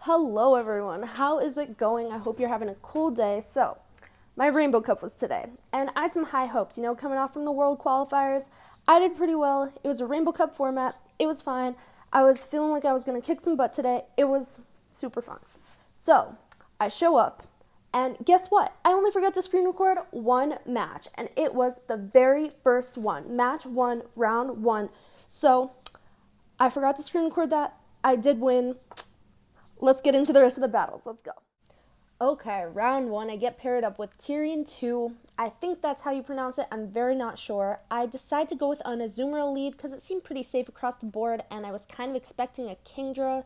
Hello everyone, how is it going? I hope you're having a cool day. So, my Rainbow Cup was today, and I had some high hopes, coming off from the World Qualifiers. I did pretty well. It was a Rainbow Cup format. It was fine. I was feeling like I was going to kick some butt today. It was super fun. So, I show up, and guess what? I only forgot to screen record one match, and it was the very first one. Match 1, round 1. So, I forgot to screen record that. I did win. Let's get into the rest of the battles. Let's go. Okay, round 1. I get paired up with Tyrion 2. I think that's how you pronounce it. I'm very not sure. I decide to go with an Azumarill lead because it seemed pretty safe across the board, and I was kind of expecting a Kingdra.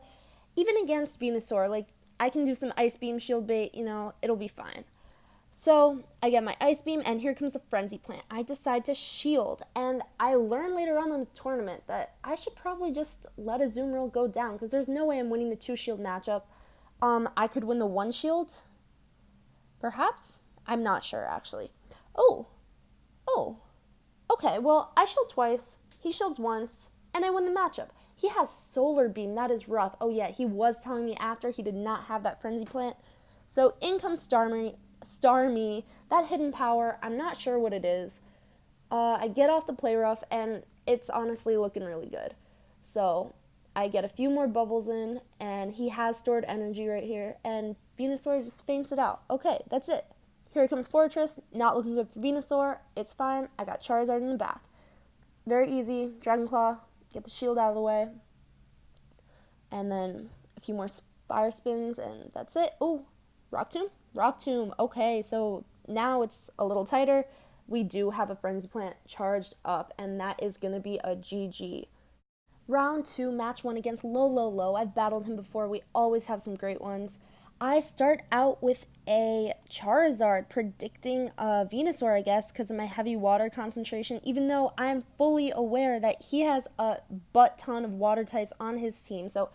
Even against Venusaur, I can do some Ice Beam, Shield Bait, it'll be fine. So I get my Ice Beam, and here comes the Frenzy Plant. I decide to Shield, and I learn later on in the tournament that I should probably just let Azumarill go down, because there's no way I'm winning the 2-shield matchup. I could win the 1-shield, perhaps? I'm not sure, actually. Oh, okay, well, I shield twice, he shields once, and I win the matchup. He has Solar Beam, that is rough. Oh yeah, he was telling me after he did not have that Frenzy Plant. So in comes Starmie, that hidden power, I'm not sure what it is. I get off the play rough, and it's honestly looking really good. So I get a few more bubbles in, and he has stored energy right here, and Venusaur just faints it out. Okay, that's it. Here comes Fortress, not looking good for Venusaur. It's fine, I got Charizard in the back. Very easy, Dragon Claw, get the shield out of the way, and then a few more Fire Spins, and that's it. Oh, Rock Tomb. Okay, so now it's a little tighter. We do have a Frenzy Plant charged up, and that is going to be a GG. Round 2, match 1 against Low. I've battled him before. We always have some great ones. I start out with a Charizard, predicting a Venusaur, I guess, because of my heavy water concentration, even though I'm fully aware that he has a butt ton of water types on his team. So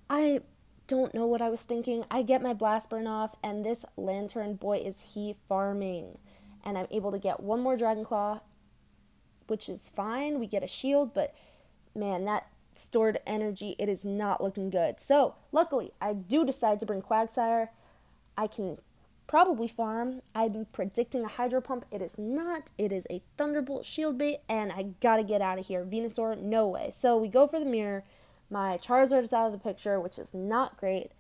I don't know what I was thinking. I get my Blast Burn off, and this Lantern, boy, is he farming. And I'm able to get one more Dragon Claw, which is fine. We get a shield, but man, that stored energy, it is not looking good. So luckily, I do decide to bring Quagsire. I can probably farm. I'm predicting a Hydro Pump. It is not. It is a Thunderbolt Shield Bait, and I gotta get out of here. Venusaur, no way. So we go for the mirror. My Charizard is out of the picture, which is not great.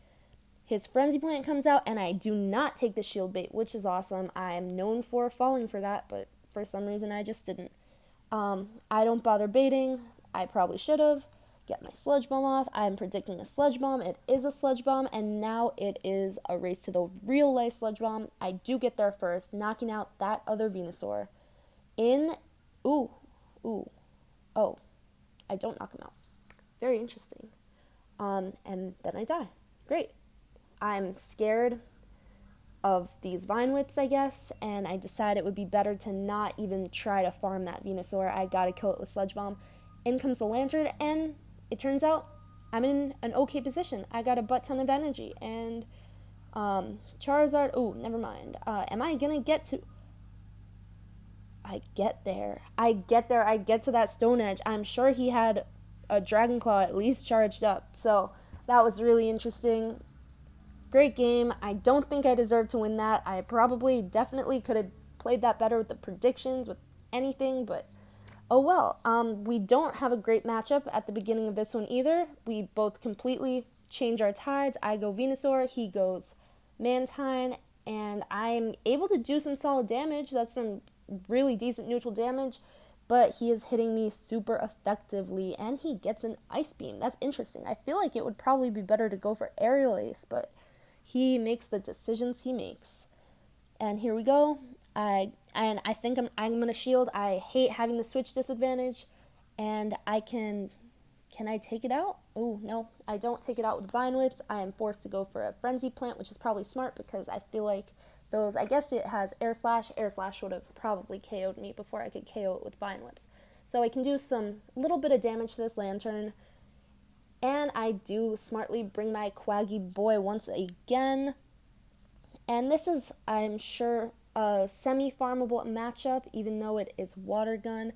His Frenzy Plant comes out, and I do not take the Shield Bait, which is awesome. I am known for falling for that, but for some reason I just didn't. I don't bother baiting. I probably should have. Get my Sludge Bomb off. I'm predicting a Sludge Bomb. It is a Sludge Bomb, and now it is a race to the real life Sludge Bomb. I do get there first, knocking out that other Venusaur. Oh, I don't knock him out. Very interesting. And then I die. Great. I'm scared of these Vine Whips, I guess, and I decide it would be better to not even try to farm that Venusaur. I gotta kill it with Sludge Bomb. In comes the Lantern, and it turns out I'm in an okay position. I got a butt ton of energy, and Charizard, never mind. Am I gonna get to... I get to that Stone Edge. I'm sure he had a Dragon Claw at least charged up, so that was really interesting. Great game. I don't think I deserved to win that. I definitely could have played that better with the predictions, with anything, but oh well. We don't have a great matchup at the beginning of this one either. We both completely change our tides. I go Venusaur, he goes Mantine, and I'm able to do some solid damage. That's some really decent neutral damage, but he is hitting me super effectively, and he gets an Ice Beam. That's interesting. I feel like it would probably be better to go for Aerial Ace, but he makes the decisions he makes. And here we go. I think I'm gonna shield. I hate having the switch disadvantage, and can I take it out? Oh no, I don't take it out with Vine Whips. I am forced to go for a Frenzy Plant, which is probably smart because I feel like those, I guess it has Air Slash. Air Slash would have probably KO'd me before I could KO it with Vine Whips. So I can do some little bit of damage to this Lantern. And I do smartly bring my Quaggy boy once again. And this is, I'm sure, a semi-farmable matchup, even though it is Water Gun.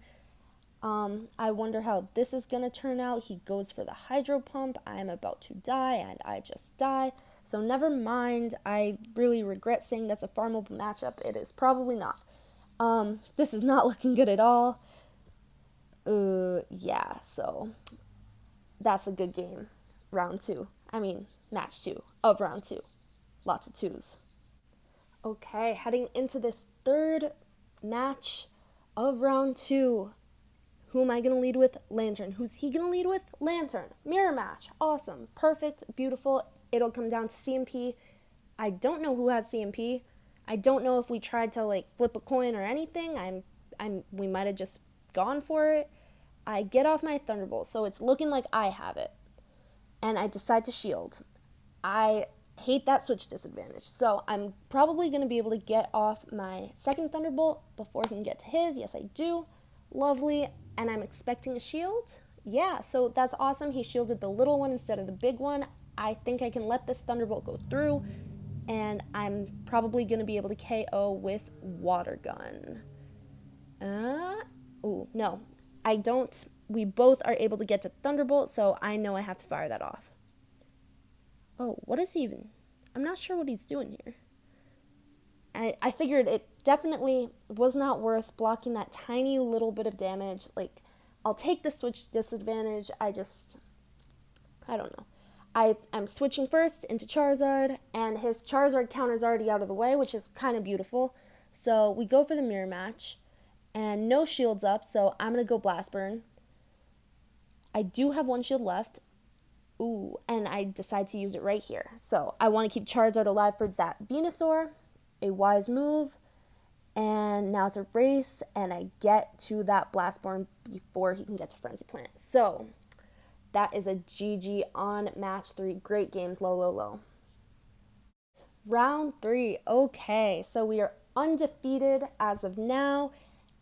I wonder how this is going to turn out. He goes for the Hydro Pump. I'm about to die, and I just die. So never mind, I really regret saying that's a farmable matchup. It is probably not. This is not looking good at all. Yeah, so that's a good game. Round two. I mean, match two of round two. Lots of twos. Okay, heading into this third match of round two. Who am I going to lead with? Lantern. Who's he going to lead with? Lantern. Mirror match. Awesome. Perfect. Beautiful. It'll come down to CMP. I don't know who has CMP. I don't know if we tried to like flip a coin or anything. We might have just gone for it. I get off my Thunderbolt, so it's looking like I have it. And I decide to shield. I hate that switch disadvantage. So I'm probably going to be able to get off my second Thunderbolt before he can get to his. Yes, I do. Lovely. And I'm expecting a shield. Yeah, so that's awesome. He shielded the little one instead of the big one. I think I can let this Thunderbolt go through. And I'm probably going to be able to KO with Water Gun. No. I don't. We both are able to get to Thunderbolt, so I know I have to fire that off. Oh, what is he even? I'm not sure what he's doing here. I figured it definitely was not worth blocking that tiny little bit of damage. Like, I'll take the switch disadvantage. I don't know. I'm switching first into Charizard, and his Charizard counter's already out of the way, which is kind of beautiful. So we go for the mirror match, and no shields up, so I'm going to go Blast Burn. I do have one shield left. Ooh, and I decide to use it right here. So I want to keep Charizard alive for that Venusaur. A wise move. And now it's a race, and I get to that Blastborn before he can get to Frenzy Plant. So that is a GG on match 3. Great games, low. Round 3. Okay, so we are undefeated as of now.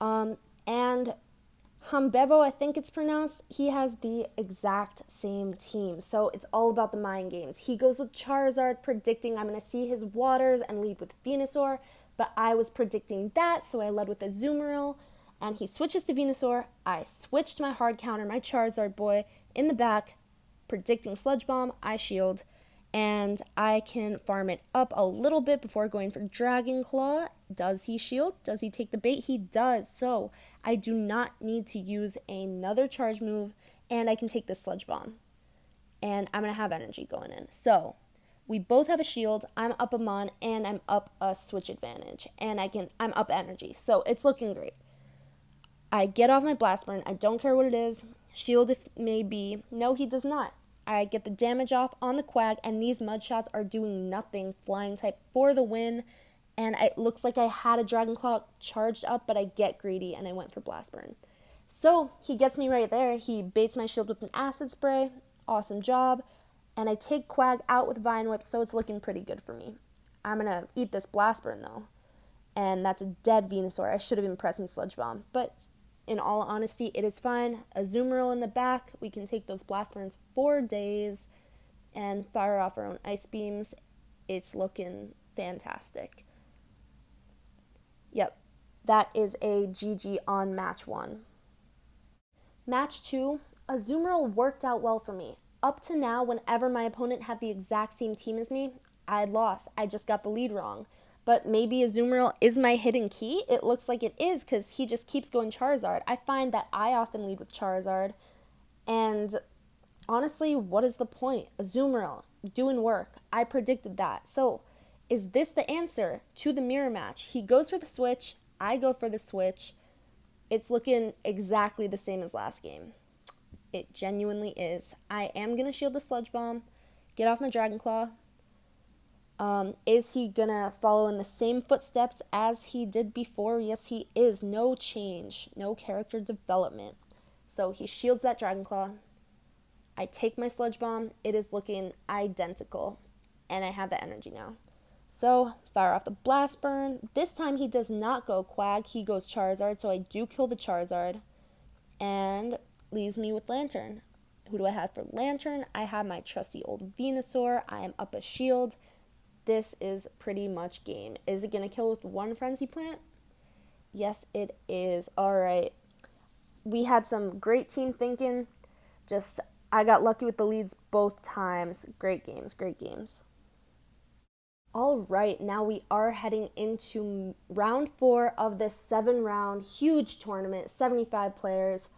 And Humbebo, I think it's pronounced, he has the exact same team. So it's all about the mind games. He goes with Charizard, predicting I'm going to see his waters and lead with Venusaur. But I was predicting that, so I led with Azumarill. And he switches to Venusaur. I switched my hard counter, my Charizard boy, in the back, predicting Sludge Bomb. I shield. And I can farm it up a little bit before going for Dragon Claw. Does he shield? Does he take the bait? He does. So I do not need to use another charge move, and I can take the Sludge Bomb. And I'm going to have energy going in. So we both have a shield. I'm up a Mon, and I'm up a switch advantage. And I'm up energy. So it's looking great. I get off my Blast Burn. I don't care what it is. Shield if may be. No, he does not. I get the damage off on the Quag, and these mud shots are doing nothing. Flying type for the win, and it looks like I had a Dragon Claw charged up, but I get greedy, and I went for Blast Burn. So he gets me right there. He baits my shield with an Acid Spray. Awesome job. And I take Quag out with Vine Whip, so it's looking pretty good for me. I'm going to eat this Blast Burn, though. And that's a dead Venusaur. I should have been pressing Sludge Bomb, but in all honesty, it is fine. Azumarill in the back. We can take those Blast Burns for days and fire off our own Ice Beams. It's looking fantastic. Yep, that is a GG on match 1. Match 2, Azumarill worked out well for me. Up to now, whenever my opponent had the exact same team as me, I lost. I just got the lead wrong. But maybe Azumarill is my hidden key. It looks like it is because he just keeps going Charizard. I find that I often lead with Charizard. And honestly, what is the point? Azumarill, doing work. I predicted that. So is this the answer to the mirror match? He goes for the switch. I go for the switch. It's looking exactly the same as last game. It genuinely is. I am going to shield the Sludge Bomb. Get off my Dragon Claw. Is he gonna follow in the same footsteps as he did before? Yes, he is. No change. No character development. So he shields that Dragon Claw. I take my Sludge Bomb. It is looking identical. And I have the energy now. So, fire off the Blast Burn. This time he does not go Quag. He goes Charizard. So I do kill the Charizard. And leaves me with Lantern. Who do I have for Lantern? I have my trusty old Venusaur. I am up a shield. This is pretty much game. Is it going to kill with one Frenzy Plant? Yes, it is. All right. We had some great team thinking. I got lucky with the leads both times. Great games, great games. All right, now we are heading into round 4 of this 7-round huge tournament, 75 players.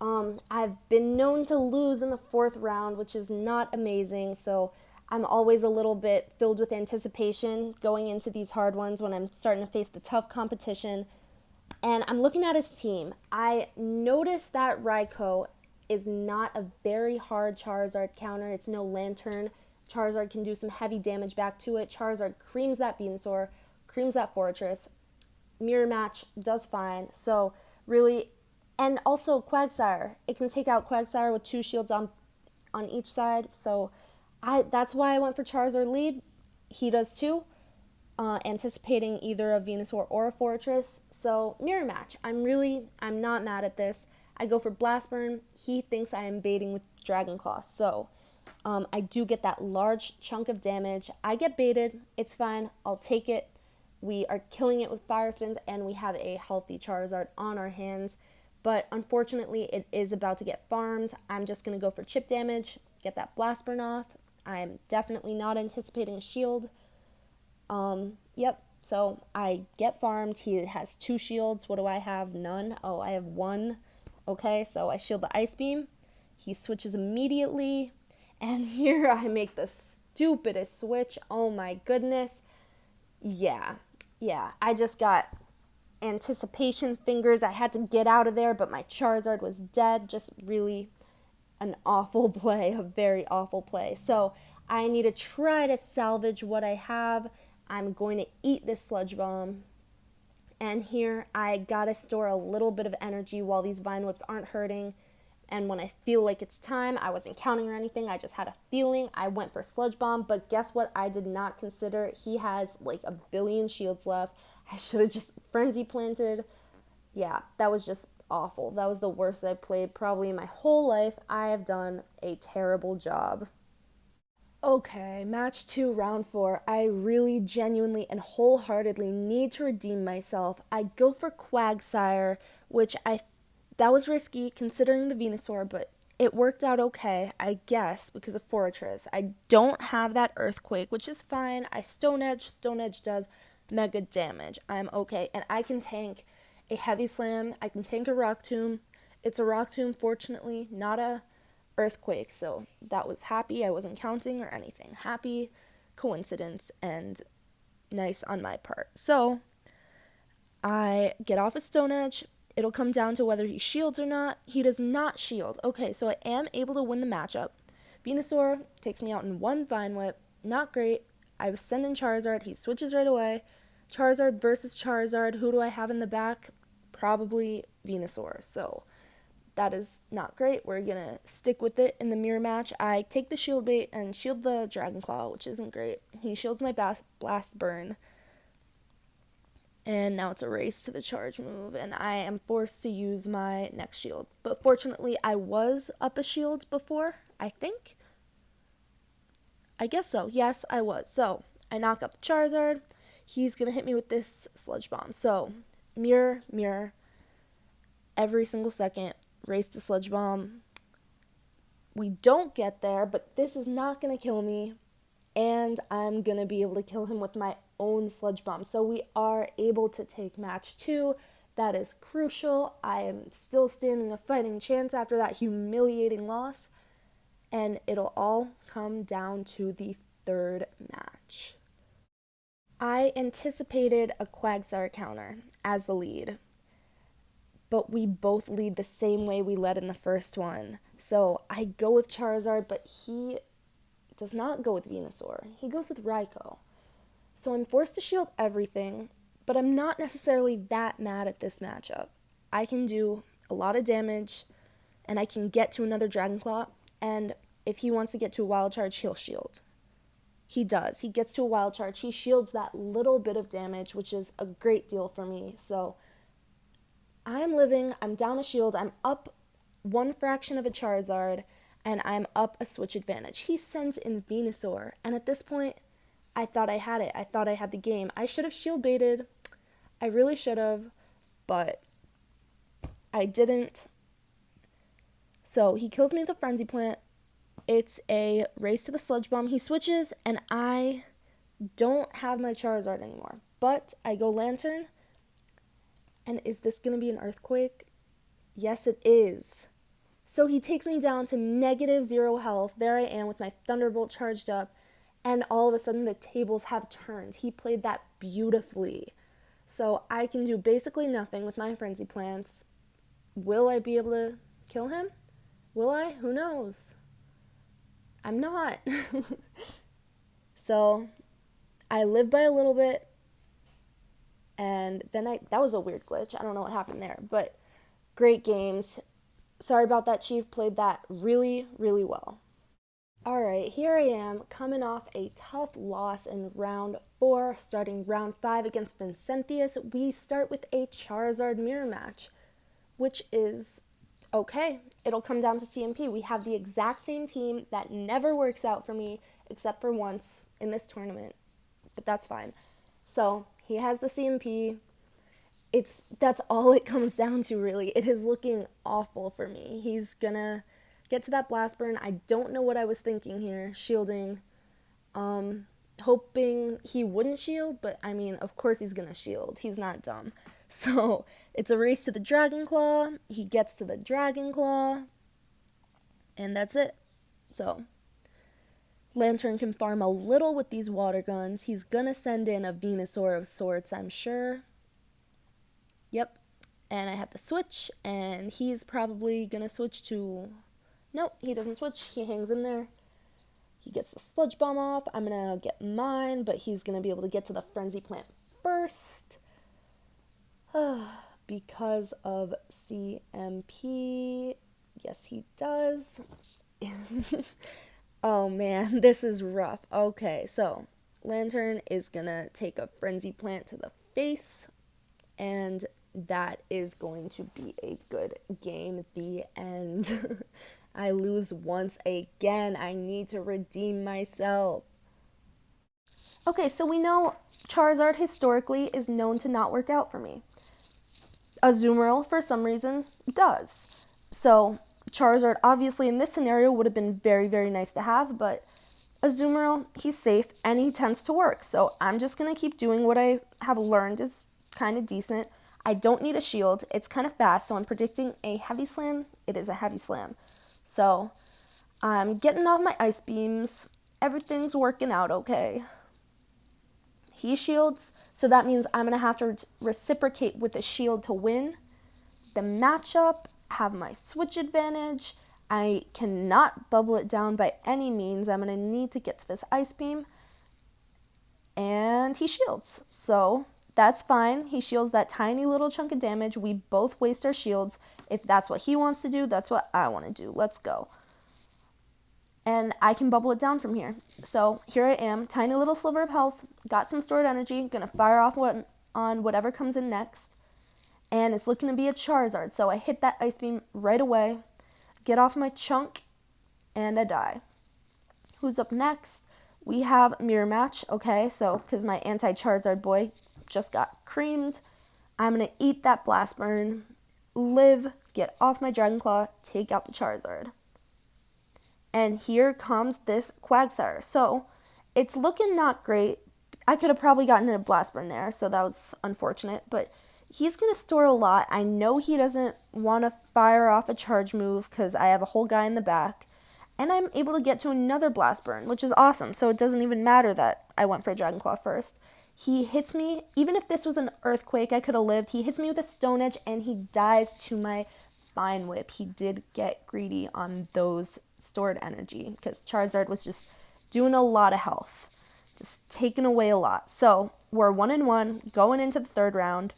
I've been known to lose in the 4th round, which is not amazing, so I'm always a little bit filled with anticipation going into these hard ones when I'm starting to face the tough competition. And I'm looking at his team. I noticed that Raikou is not a very hard Charizard counter. It's no Lantern. Charizard can do some heavy damage back to it. Charizard creams that Venusaur, creams that Fortress. Mirror Match does fine. So really, and also Quagsire. It can take out Quagsire with 2 shields on each side. So that's why I went for Charizard lead. He does too. Anticipating either a Venusaur or a Fortress. So Mirror Match. I'm not mad at this. I go for Blast Burn. He thinks I am baiting with Dragon Claw. So I do get that large chunk of damage. I get baited. It's fine. I'll take it. We are killing it with Fire Spins, and we have a healthy Charizard on our hands. But unfortunately, it is about to get farmed. I'm just going to go for chip damage, get that Blast Burn off. I'm definitely not anticipating a shield. Yep, so I get farmed. He has 2 shields. What do I have? None. Oh, I have 1. Okay, so I shield the Ice Beam. He switches immediately. And here I make the stupidest switch. Oh my goodness. Yeah. I just got anticipation fingers. I had to get out of there, but my Charizard was dead. Just really an awful play, a very awful play. So I need to try to salvage what I have. I'm going to eat this Sludge Bomb. And here I gotta store a little bit of energy while these Vine Whips aren't hurting. And when I feel like it's time, I wasn't counting or anything, I just had a feeling. I went for Sludge Bomb, but guess what I did not consider? He has like a billion shields left. I should have just Frenzy Planted. Yeah, that was just awful. That was the worst I've played probably in my whole life. I have done a terrible job. Okay, match 2, round 4. I really genuinely and wholeheartedly need to redeem myself. I go for Quagsire, which that was risky considering the Venusaur, but it worked out okay, I guess, because of Fortress. I don't have that Earthquake, which is fine. I Stone Edge. Stone Edge does mega damage. I'm okay, and I can tank a Heavy Slam. I can tank a Rock Tomb. It's a Rock Tomb, fortunately, not a Earthquake, so that was happy. I wasn't counting or anything. Happy coincidence and nice on my part. So I get off a Stone Edge. It'll come down to whether he shields or not. He does not shield. Okay, so I am able to win the matchup. Venusaur takes me out in 1 Vine Whip. Not great. I send in Charizard. He switches right away. Charizard versus Charizard. Who do I have in the back? Probably Venusaur. So that is not great. We're going to stick with it in the mirror match. I take the shield bait and shield the Dragon Claw, which isn't great. He shields my Blast Burn. And now it's a race to the charge move, and I am forced to use my next shield. But fortunately, I was up a shield before, I think. I guess so. Yes, I was. So I knock out the Charizard. He's going to hit me with this Sludge Bomb. So mirror, every single second. Race to Sludge Bomb. We don't get there, but this is not going to kill me. And I'm going to be able to kill him with my own Sludge Bomb. So we are able to take match 2. That is crucial. I am still standing a fighting chance after that humiliating loss. And it'll all come down to the 3rd match. I anticipated a Quagsire counter as the lead, but we both lead the same way we led in the first one. So I go with Charizard, but he does not go with Venusaur. He goes with Raikou. So I'm forced to shield everything, but I'm not necessarily that mad at this matchup. I can do a lot of damage, and I can get to another Dragon Claw, and if he wants to get to a Wild Charge, he'll shield. He does. He gets to a Wild Charge. He shields that little bit of damage, which is a great deal for me. So I'm living. I'm down a shield. I'm up 1 fraction of a Charizard, and I'm up a switch advantage. He sends in Venusaur, and at this point, I thought I had it. I thought I had the game. I should have shield baited. I really should have, but I didn't. So he kills me with a Frenzy Plant. It's a race to the Sludge Bomb. He switches, and I don't have my Charizard anymore. But I go Lantern, and is this going to be an earthquake? Yes, it is. So he takes me down to -0 health. There I am with my Thunderbolt charged up, and all of a sudden the tables have turned. He played that beautifully. So I can do basically nothing with my Frenzy Plants. Will I be able to kill him? Will I? Who knows? I'm not. So I live by a little bit, and then that was a weird glitch. I don't know what happened there, but great games. Sorry about that, Chief. Played that really, really well. All right, here I am coming off a tough loss in round 4, starting round 5 against Vincentius. We start with a Charizard mirror match, which is okay. It'll come down to CMP. We have the exact same team. That never works out for me except for once in this tournament, but that's fine. So he has the CMP. That's all it comes down to, really. It is looking awful for me. He's gonna get to that blast burn. I don't know what I was thinking here, shielding, hoping he wouldn't shield, but I mean, of course he's gonna shield. He's not dumb. So it's a race to the Dragon Claw. He gets to the Dragon Claw, and that's it. So Lantern can farm a little with these water guns. He's gonna send in a Venusaur of sorts, I'm sure. Yep. And I have to switch, and he's probably gonna switch to... Nope, he doesn't switch. He hangs in there. He gets the Sludge Bomb off. I'm gonna get mine, but he's gonna be able to get to the Frenzy Plant first. Because of CMP. Yes, he does. Oh man, this is rough. Okay, so Lantern is gonna take a Frenzy Plant to the face, and that is going to be a good game. The end. I lose once again. I need to redeem myself. Okay, so we know Charizard historically is known to not work out for me. Azumarill, for some reason, does. So Charizard, obviously, in this scenario, would have been very, very nice to have, but Azumarill, he's safe, and he tends to work. So I'm just going to keep doing what I have learned is kind of decent. I don't need a shield. It's kind of fast, so I'm predicting a heavy slam. It is a heavy slam. So I'm getting off my ice beams. Everything's working out okay. He shields, so that means I'm going to have to reciprocate with a shield to win the matchup, have my switch advantage. I cannot bubble it down by any means. I'm going to need to get to this ice beam. And he shields. So that's fine. He shields that tiny little chunk of damage. We both waste our shields. If that's what he wants to do, that's what I want to do. Let's go. And I can bubble it down from here. So here I am, tiny little sliver of health, got some stored energy, gonna fire off on whatever comes in next. And it's looking to be a Charizard. So I hit that ice beam right away, get off my chunk, and I die. Who's up next? We have Mirror Match. Okay, so because my anti-Charizard boy just got creamed, I'm going to eat that Blast Burn, live, get off my Dragon Claw, take out the Charizard. And here comes this Quagsire. So it's looking not great. I could have probably gotten a Blast Burn there, so that was unfortunate. But he's going to store a lot. I know he doesn't want to fire off a charge move because I have a whole guy in the back. And I'm able to get to another Blast Burn, which is awesome. So it doesn't even matter that I went for a Dragon Claw first. He hits me, even if this was an Earthquake, I could have lived. He hits me with a Stone Edge, and he dies to my Vine Whip. He did get greedy on those stored energy, because Charizard was just doing a lot of health. Just taking away a lot. So we're 1-1, going into the third round.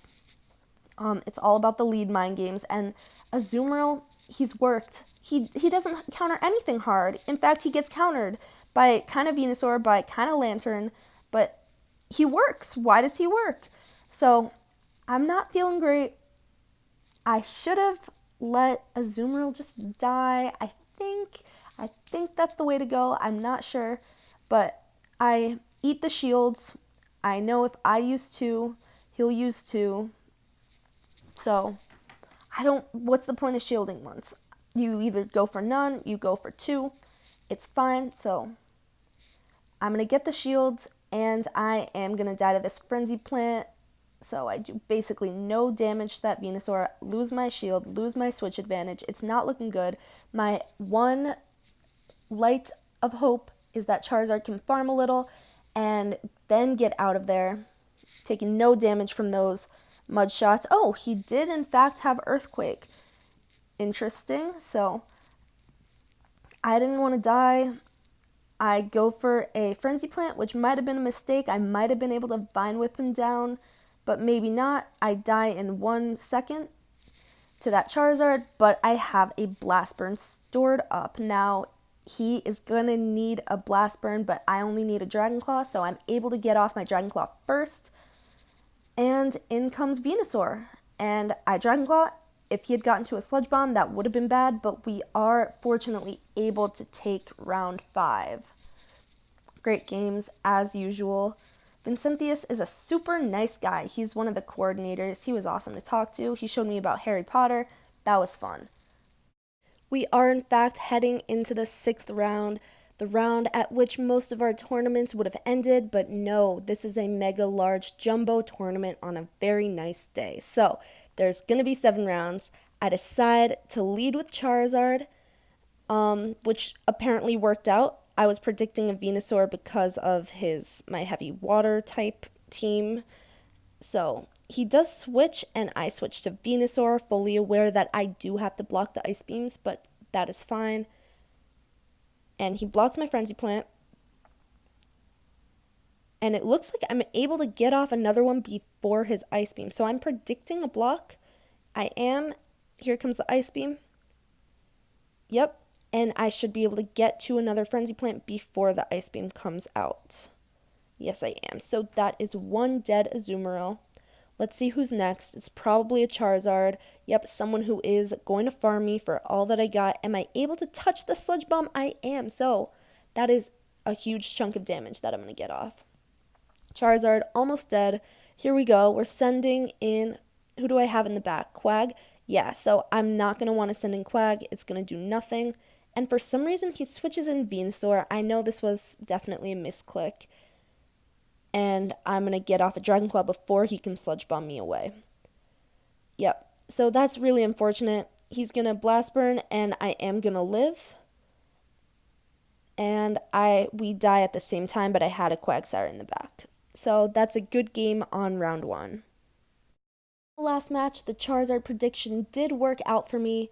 It's all about the lead mind games, and Azumarill, he's worked. He doesn't counter anything hard. In fact, he gets countered by kind of Venusaur, by kind of Lantern, but he works. Why does he work? So I'm not feeling great. I should have let Azumarill just die. I think that's the way to go. I'm not sure, but I eat the shields. I know if I use 2, he'll use 2. So what's the point of shielding once? You either go for none, you go for 2. It's fine. So I'm going to get the shields, and I am going to die to this Frenzy Plant. So I do basically no damage to that Venusaur, lose my shield, lose my switch advantage. It's not looking good. My one light of hope is that Charizard can farm a little and then get out of there, taking no damage from those mud shots. Oh, he did in fact have Earthquake. Interesting. So I didn't want to die. I go for a Frenzy Plant, which might have been a mistake. I might have been able to Vine Whip him down, but maybe not. I die in 1 second to that Charizard, but I have a Blast Burn stored up. Now, he is going to need a Blast Burn, but I only need a Dragon Claw, so I'm able to get off my Dragon Claw first. And in comes Venusaur, and I Dragon Claw. If he had gotten to a Sludge Bomb, that would have been bad, but we are fortunately able to take round 5. Great games, as usual. Vincentius is a super nice guy. He's one of the coordinators. He was awesome to talk to. He showed me about Harry Potter. That was fun. We are, in fact, heading into the 6th round, the round at which most of our tournaments would have ended, but no, this is a mega large jumbo tournament on a very nice day. So, there's going to be 7 rounds. I decide to lead with Charizard, which apparently worked out. I was predicting a Venusaur because of my heavy water type team. So he does switch, and I switch to Venusaur, fully aware that I do have to block the Ice Beams, but that is fine. And he blocks my Frenzy Plant. And it looks like I'm able to get off another one before his Ice Beam. So I'm predicting a block. I am. Here comes the Ice Beam. Yep. And I should be able to get to another Frenzy Plant before the Ice Beam comes out. Yes, I am. So that is 1 dead Azumarill. Let's see who's next. It's probably a Charizard. Yep, someone who is going to farm me for all that I got. Am I able to touch the Sludge Bomb? I am. So that is a huge chunk of damage that I'm going to get off. Charizard, almost dead. Here we go. We're sending in... Who do I have in the back? Quag? Yeah, so I'm not going to want to send in Quag. It's going to do nothing. And for some reason, he switches in Venusaur. I know this was definitely a misclick. And I'm going to get off a Dragon Claw before he can Sludge Bomb me away. Yep. So that's really unfortunate. He's going to Blast Burn, and I am going to live. And we die at the same time, but I had a Quagsire in the back. So that's a good game on round 1. Last match, the Charizard prediction did work out for me.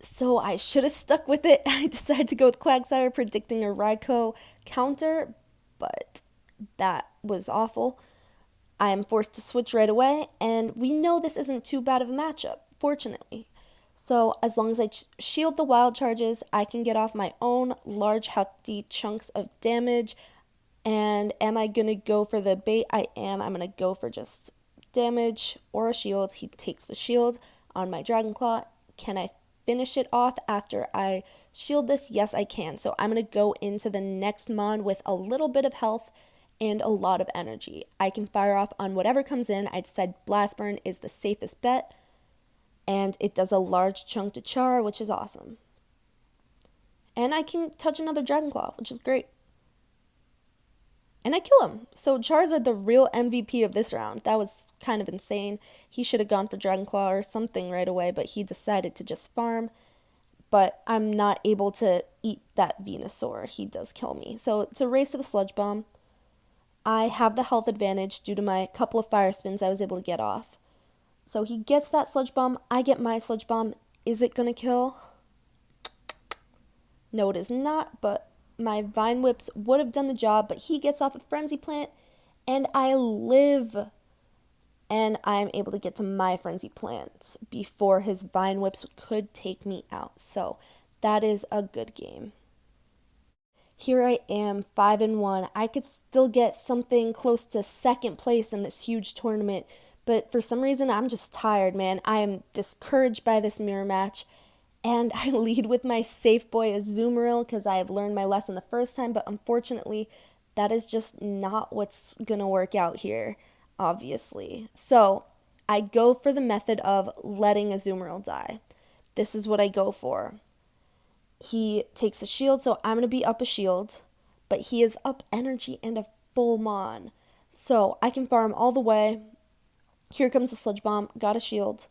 So I should have stuck with it. I decided to go with Quagsire, predicting a Raikou counter, but that was awful. I am forced to switch right away, and we know this isn't too bad of a matchup, fortunately. So as long as I shield the wild charges, I can get off my own large, hefty chunks of damage. And am I going to go for the bait? I am. I'm going to go for just damage or a shield. He takes the shield on my Dragon Claw. Can I finish it off after I shield this? Yes, I can. So I'm going to go into the next mon with a little bit of health and a lot of energy. I can fire off on whatever comes in. I decide Blast Burn is the safest bet, and it does a large chunk to Char, which is awesome. And I can touch another Dragon Claw, which is great. And I kill him. So Charizard, the real MVP of this round. That was kind of insane. He should have gone for Dragon Claw or something right away, but he decided to just farm. But I'm not able to eat that Venusaur. He does kill me. So it's a race to the Sludge Bomb. I have the health advantage due to my couple of fire spins I was able to get off. So he gets that Sludge Bomb. I get my Sludge Bomb. Is it going to kill? No, it is not, but my Vine Whips would have done the job, but he gets off a Frenzy Plant, and I live. And I'm able to get to my Frenzy Plant before his Vine Whips could take me out. So that is a good game. Here I am, 5-1. I could still get something close to 2nd place in this huge tournament, but for some reason I'm just tired, man. I am discouraged by this mirror match. And I lead with my safe boy Azumarill because I have learned my lesson the first time, but unfortunately, that is just not what's going to work out here, obviously. So, I go for the method of letting Azumarill die. This is what I go for. He takes a shield, so I'm going to be up a shield, but he is up energy and a full mon. So I can farm all the way. Here comes the Sludge Bomb. Got a shield.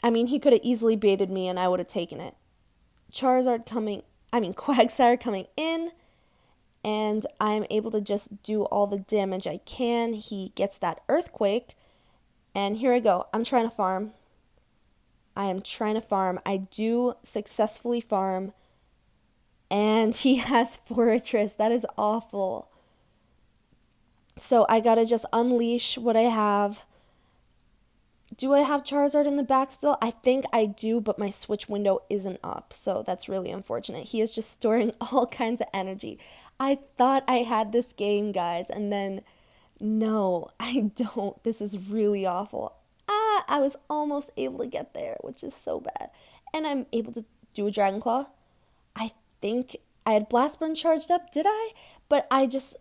I mean, he could have easily baited me and I would have taken it. Quagsire coming in. And I'm able to just do all the damage I can. He gets that Earthquake. And here I go. I'm trying to farm. I am trying to farm. I do successfully farm. And he has Fortress. That is awful. So I gotta just unleash what I have. Do I have Charizard in the back still? I think I do, but my switch window isn't up. So that's really unfortunate. He is just storing all kinds of energy. I thought I had this game, guys, and then no, I don't. This is really awful. I was almost able to get there, which is so bad. And I'm able to do a Dragon Claw. I think I had Blast Burn charged up, did I? But I just,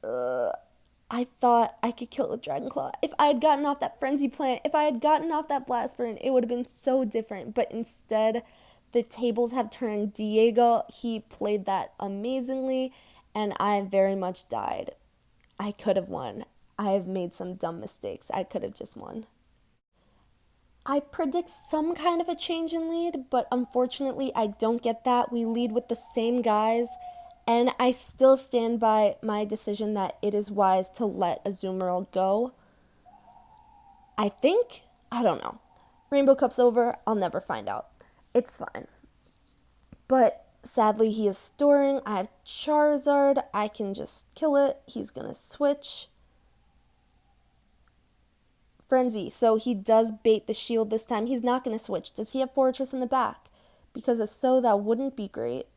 I thought I could kill it with Dragon Claw. If I had gotten off that Frenzy Plant, if I had gotten off that Blast Burn, it would have been so different. But instead, the tables have turned. Diego, he played that amazingly, and I very much died. I could have won. I have made some dumb mistakes. I could have just won. I predict some kind of a change in lead, but unfortunately I don't get that. We lead with the same guys, and I still stand by my decision that it is wise to let Azumarill go. I think, I don't know. Rainbow Cup's over, I'll never find out. It's fine. But sadly he is storing. I have Charizard, I can just kill it. He's gonna switch. Frenzy, so he does bait the shield this time. He's not going to switch. Does he have Fortress in the back? Because if so, that wouldn't be great.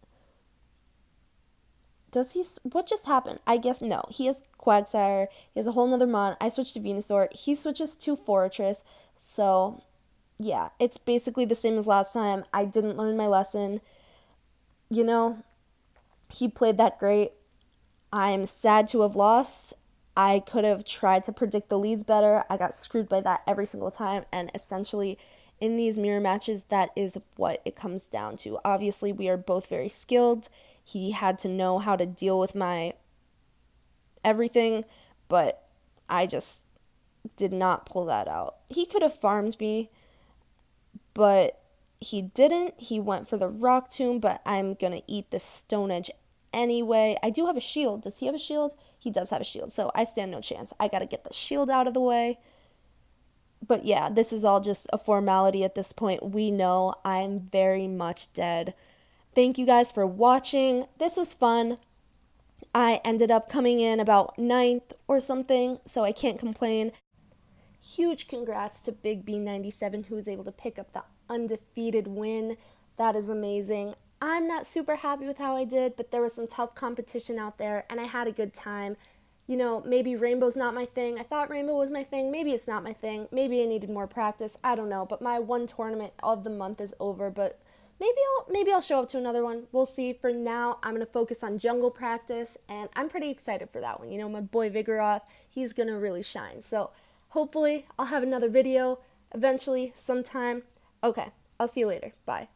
Does he? What just happened? I guess no. He has Quagsire. He has a whole nother mon. I switched to Venusaur. He switches to Fortress. So, yeah, it's basically the same as last time. I didn't learn my lesson. You know, he played that great. I'm sad to have lost. I could have tried to predict the leads better. I got screwed by that every single time. And essentially, in these mirror matches, that is what it comes down to. Obviously, we are both very skilled. He had to know how to deal with my everything, but I just did not pull that out. He could have farmed me, but he didn't. He went for the Rock Tomb, but I'm going to eat the Stone Edge anyway. I do have a shield. Does he have a shield? He does have a shield, so I stand no chance. I gotta get the shield out of the way. But yeah, this is all just a formality at this point. We know I'm very much dead. Thank you guys for watching. This was fun. I ended up coming in about 9th or something, so I can't complain. Huge congrats to Big B97, who was able to pick up the undefeated win. That is amazing. I'm not super happy with how I did, but there was some tough competition out there, and I had a good time. You know, maybe Rainbow's not my thing. I thought Rainbow was my thing. Maybe it's not my thing. Maybe I needed more practice. I don't know, but my one tournament of the month is over, but maybe I'll show up to another one. We'll see. For now, I'm going to focus on jungle practice, and I'm pretty excited for that one. You know, my boy Vigoroth, he's going to really shine. So hopefully I'll have another video eventually sometime. Okay, I'll see you later. Bye.